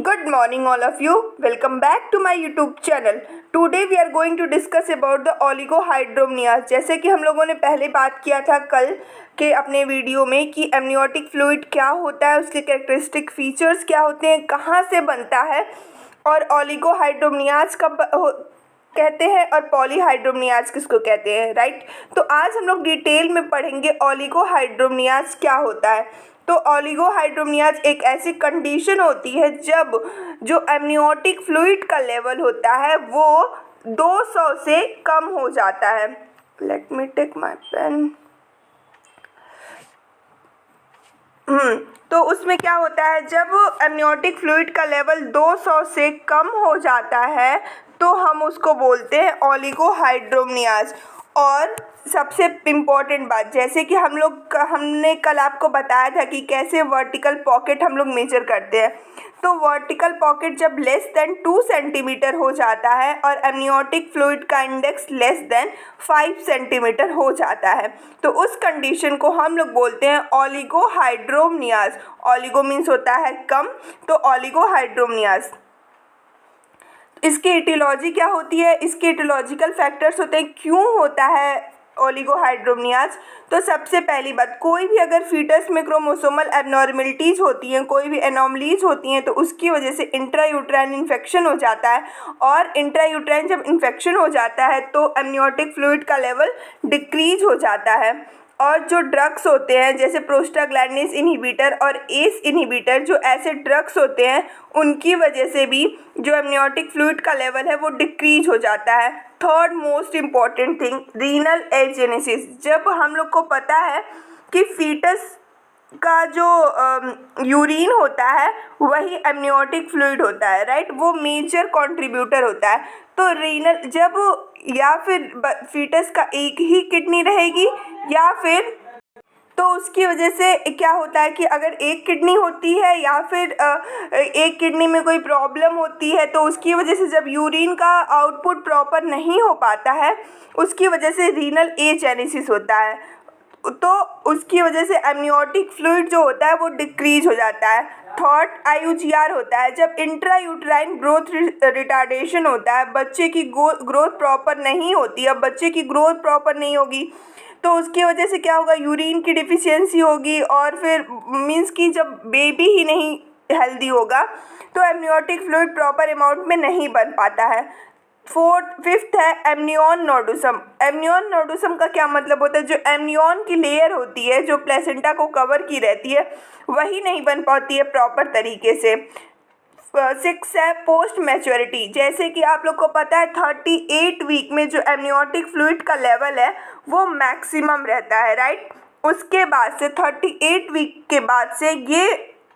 Good morning all of you. Welcome back to my YouTube channel. Today we are going to discuss about the oligohydramnios. जैसे कि हम लोगों ने पहले बात किया था कल के अपने वीडियो में कि एमनियोटिक फ्लूइड क्या होता है, उसके कैरेक्टरिस्टिक फीचर्स क्या होते हैं, कहाँ से बनता है और ओलिगोहाइड्रोमनियाज कब कहते हैं और पॉलीहाइड्रोमनियाज किसको कहते हैं, राइट। तो आज हम लोग डिटेल में पढ़ेंगे ओलिगोहाइड्रोमनियाज क्या होता है। तो ओलिगोहाइड्रोमनियाज एक ऐसी कंडीशन होती है जब जो एमनियोटिक फ्लूइड का लेवल होता है वो 200 से कम हो जाता है। Let me take my pen. तो उसमें क्या होता है, जब एमनियोटिक फ्लूइड का लेवल 200 से कम हो जाता है तो हम उसको बोलते हैं ओलिगोहाइड्रोमनियाज। और सबसे इम्पॉर्टेंट बात, जैसे कि हमने कल आपको बताया था कि कैसे वर्टिकल पॉकेट हम लोग मेजर करते हैं। तो वर्टिकल पॉकेट जब लेस देन 2 सेंटीमीटर हो जाता है और एमनियोटिक फ्लूइड का इंडेक्स लेस देन 5 सेंटीमीटर हो जाता है तो उस कंडीशन को हम लोग बोलते हैं ओलिगोहाइड्रोमनियाज। ओलिगो मीन्स होता है कम, तो ओलिगोहाइड्रोमनियाज। इसकी इटियोलॉजी क्या होती है, इसके इटियोलॉजिकल फैक्टर्स होते हैं, क्यों होता है ओलिगोहाइड्रोमनियाज। तो सबसे पहली बात, कोई भी अगर फीटस में क्रोमोसोमल एबनॉर्मलिटीज़ होती हैं, कोई भी एनॉमलीज होती हैं तो उसकी वजह से इंट्रायूट्राइन इन्फेक्शन हो जाता है। और इंट्रायूट्राइन जब इन्फेक्शन हो जाता है तो एमनियोटिक फ्लूइड का लेवल डिक्रीज हो जाता है। और जो ड्रग्स होते हैं जैसे प्रोस्टाग्लैंडिन्स इनहिबिटर और एस इनहिबिटर, जो ऐसे ड्रग्स होते हैं उनकी वजह से भी जो एमनियोटिक फ्लूइड का लेवल है वो डिक्रीज हो जाता है। Third most important thing, renal agenesis. जब हम लोग को पता है कि फीटस का जो यूरिन होता है वही एमनियोटिक फ्लूइड होता है, राइट, वो मेजर कंट्रीब्यूटर होता है। तो रीनल जब या फिर फीटस का एक ही किडनी रहेगी या फिर तो उसकी वजह से क्या होता है कि अगर एक किडनी होती है या फिर एक किडनी में कोई प्रॉब्लम होती है तो उसकी वजह से जब यूरिन का आउटपुट प्रॉपर नहीं हो पाता है उसकी वजह से रीनल एजेनेसिस होता है। तो उसकी वजह से एमनियोटिक फ्लूइड जो होता है वो डिक्रीज हो जाता है। थर्ड IUGR होता है, जब इंट्रायूट्राइन ग्रोथ रिटार्डेशन होता है, बच्चे की ग्रोथ प्रॉपर नहीं होती। अब बच्चे की ग्रोथ प्रॉपर नहीं होगी तो उसकी वजह से क्या होगा, यूरिन की डिफिशियंसी होगी और फिर मीन्स कि जब बेबी ही नहीं हेल्दी होगा तो एमनियोटिक फ्लूइड प्रॉपर अमाउंट में नहीं बन पाता है। फिफ्थ है एमनियन नोडुसम। एमनियन नोडुसम का क्या मतलब होता है, जो एमनियन की लेयर होती है जो प्लेसेंटा को कवर की रहती है वही नहीं बन पाती है प्रॉपर तरीके से। 6 है पोस्ट मैच्योरिटी। जैसे कि आप लोग को पता है 38 वीक में जो एमनियोटिक फ्लूइड का लेवल है वो मैक्सिमम रहता है, राइट। उसके बाद से 38 वीक के बाद से ये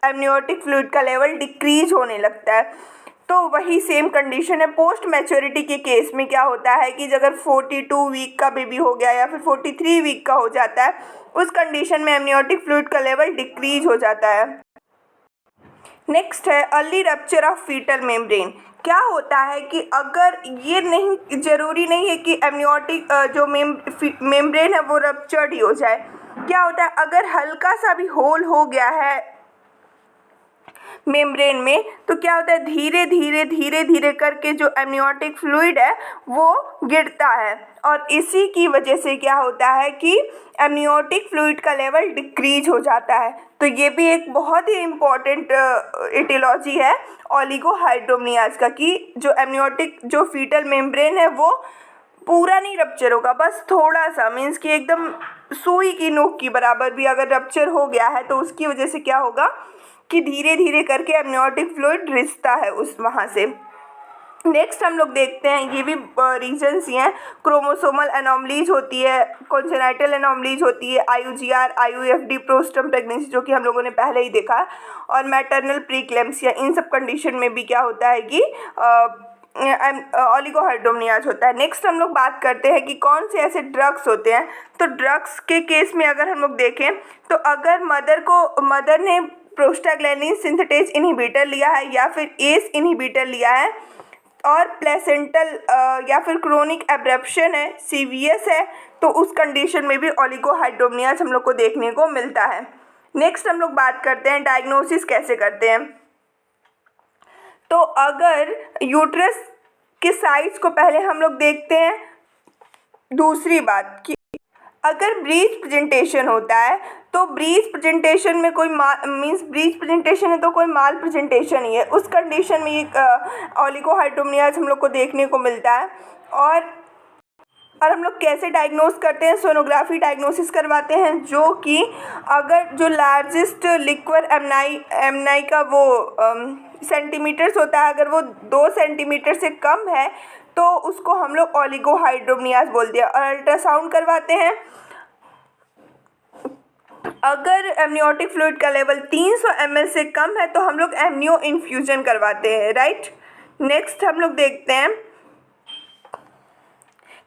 एमनियोटिक फ्लूइड का लेवल डिक्रीज होने लगता है। तो वही सेम कंडीशन है पोस्ट मैच्योरिटी के केस में। क्या होता है कि अगर 42 वीक का बेबी हो गया या फिर 43 वीक का हो जाता है उस कंडीशन में एमनियोटिक फ्लूइड का लेवल डिक्रीज हो जाता है। नेक्स्ट है early rupture of fetal membrane. क्या होता है कि अगर ये नहीं, ज़रूरी नहीं है कि एमनियोटिक जो मेम्ब्रेन है वो रप्चर्ड ही हो जाए। क्या होता है, अगर हल्का सा भी होल हो गया है मेम्ब्रेन में तो क्या होता है, धीरे धीरे करके जो एमनियोटिक फ्लूइड है वो गिरता है और इसी की वजह से क्या होता है कि एमनियोटिक फ्लूइड का लेवल डिक्रीज हो जाता है। तो ये भी एक बहुत ही इम्पॉर्टेंट इटियोलॉजी है ओलिगोहाइड्रोमनियाज का कि जो एमनियोटिक जो फीटल मेम्ब्रेन है वो पूरा नहीं रप्चर होगा, बस थोड़ा सा, मीन्स कि एकदम सुई की नोक की बराबर भी अगर रप्चर हो गया है तो उसकी वजह से क्या होगा कि धीरे धीरे करके एमनियोटिक फ्लूइड रिसता है उस वहाँ से। नेक्स्ट हम लोग देखते हैं, ये भी रीजन्स ही हैं, क्रोमोसोमल एनॉमलीज होती है, कॉन्जेनाइटल एनॉमलीज होती है, IUGR IUFD प्रोस्टम प्रेगनेंसी जो कि हम लोगों ने पहले ही देखा है, और मैटरनल प्रीक्लेम्सिया। इन सब कंडीशन में भी क्या होता है कि ओलिगोहाइड्रोमनियाज होता है। नेक्स्ट हम लोग बात करते हैं कि कौन से ऐसे ड्रग्स होते हैं। तो ड्रग्स के केस में अगर हम लोग देखें तो अगर मदर ने प्रोस्टाग्लैंडिन सिंथेटेज इनहिबिटर लिया है या फिर एस इनहिबिटर लिया है और प्लेसेंटल या फिर क्रोनिक एब्रप्शन है, सीवियस है, तो उस कंडीशन में भी ओलिगोहाइड्रोमनियाज हम लोग को देखने को मिलता है। नेक्स्ट हम लोग बात करते हैं डायग्नोसिस कैसे करते हैं। तो अगर यूट्रस के साइज को पहले हम लोग देखते हैं। दूसरी बात कि अगर ब्रीच प्रेजेंटेशन होता है तो ब्रीच प्रेजेंटेशन में कोई ब्रीच प्रेजेंटेशन है तो कोई माल प्रेजेंटेशन ही है, उस कंडीशन में ये ओलिगोहाइड्रोमनियाज हम लोग को देखने को मिलता है। और हम लोग कैसे डायग्नोस करते हैं, सोनोग्राफी डायग्नोसिस करवाते हैं, जो कि अगर जो लार्जेस्ट लिक्विड एमनाई का वो सेंटीमीटर्स होता है, अगर वो 2 सेंटीमीटर से कम है तो उसको हम लोग ओलिगोहाइड्रोमनियाज बोलते हैं। और अल्ट्रासाउंड करवाते हैं। अगर एमनियोटिक फ्लूइड का लेवल 300 ml से कम है तो हम लोग एमनियो इन्फ्यूजन करवाते हैं, राइट। नेक्स्ट हम लोग देखते हैं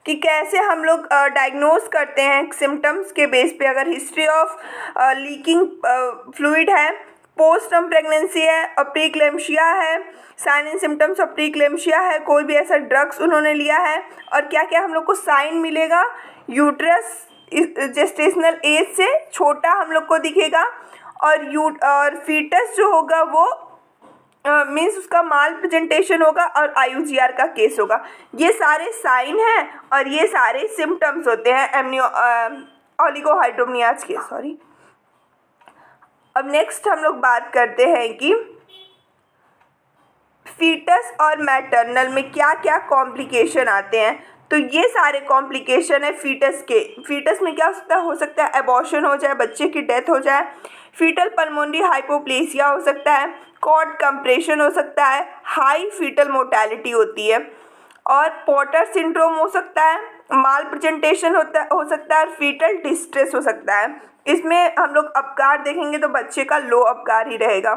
कि कैसे हम लोग डायग्नोस करते हैं सिम्टम्स के बेस पे। अगर हिस्ट्री ऑफ लीकिंग फ्लूइड है, पोस्टम प्रेगनेंसी है, और प्रीक्लेम्शिया है, साइन एंड सिम्टम्स ऑफ प्रीक्लेम्शिया है, कोई भी ऐसा ड्रग्स उन्होंने लिया है, और क्या क्या हम लोग को साइन मिलेगा। यूट्रस जेस्टेशनल एज से छोटा हम लोग को दिखेगा, और फीटस जो होगा वो मीन्स उसका माल प्रेजेंटेशन होगा, और IUGR का केस होगा। ये सारे साइन हैं और ये सारे सिम्टम्स होते हैं ओलिगोहाइड्रोमनियाज के। सॉरी। अब नेक्स्ट हम लोग बात करते हैं कि फीटस और मैटरनल में क्या क्या कॉम्प्लिकेशन आते हैं। तो ये सारे कॉम्प्लिकेशन है फीटस के। फीटस में क्या हो सकता है एबॉर्शन हो जाए, बच्चे की डेथ हो जाए, फीटल पल्मोनरी हाइपोप्लेसिया हो सकता है, कॉर्ड कंप्रेशन हो सकता है, हाई फीटल मोर्टेलिटी होती है, और पॉटर सिंड्रोम हो सकता है, माल प्रेजेंटेशन हो सकता है, फीटल डिस्ट्रेस हो सकता है। इसमें हम लोग अपकार देखेंगे तो बच्चे का लो अपकार ही रहेगा।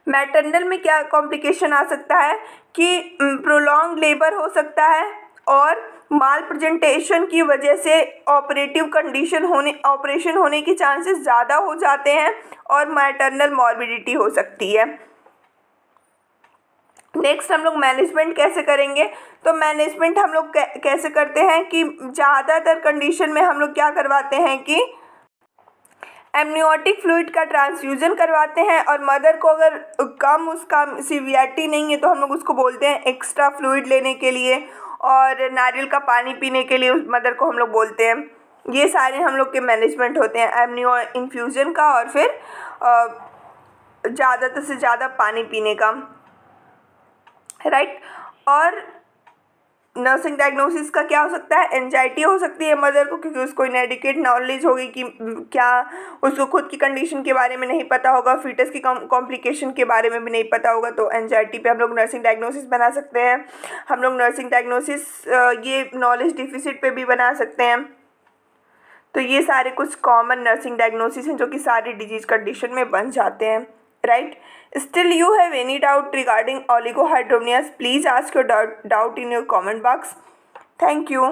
मैटरनल में क्या कॉम्प्लिकेशन आ सकता है कि प्रोलॉन्ग लेबर हो सकता है, और माल प्रेजेंटेशन की वजह से ऑपरेशन होने की चांसेस ज़्यादा हो जाते हैं, और मैटरनल मॉर्बिडिटी हो सकती है। नेक्स्ट हम लोग मैनेजमेंट कैसे करेंगे। तो मैनेजमेंट हम लोग कैसे करते हैं कि ज़्यादातर कंडीशन में हम लोग क्या करवाते हैं कि एमनियोटिक फ्लूइड का ट्रांसफ्यूज़न करवाते हैं, और मदर को अगर कम उसका सीवियरिटी नहीं है तो हम लोग उसको बोलते हैं एक्स्ट्रा फ्लूइड लेने के लिए, और नारियल का पानी पीने के लिए उस मदर को हम लोग बोलते हैं। ये सारे हम लोग के मैनेजमेंट होते हैं एमनियो इन्फ्यूज़न का, और फिर ज़्यादा से ज़्यादा पानी पीने का, राइट। और नर्सिंग डायग्नोसिस का क्या हो सकता है, एंजाइटी हो सकती है मदर को, क्योंकि उसको इनएडिक्वेट नॉलेज होगी कि क्या उसको खुद की कंडीशन के बारे में नहीं पता होगा, फीटस की कॉम्प्लिकेशन के बारे में भी नहीं पता होगा, तो एंजाइटी पे हम लोग नर्सिंग डायग्नोसिस बना सकते हैं। हम लोग नर्सिंग डायग्नोसिस ये नॉलेज डिफिसिट पे भी बना सकते हैं। तो ये सारे कुछ कॉमन नर्सिंग डायग्नोसिस हैं जो कि सारी डिजीज कंडीशन में बन जाते हैं, right? Still you have any doubt regarding oligohydramnios, please ask your doubt in your comment box. Thank you.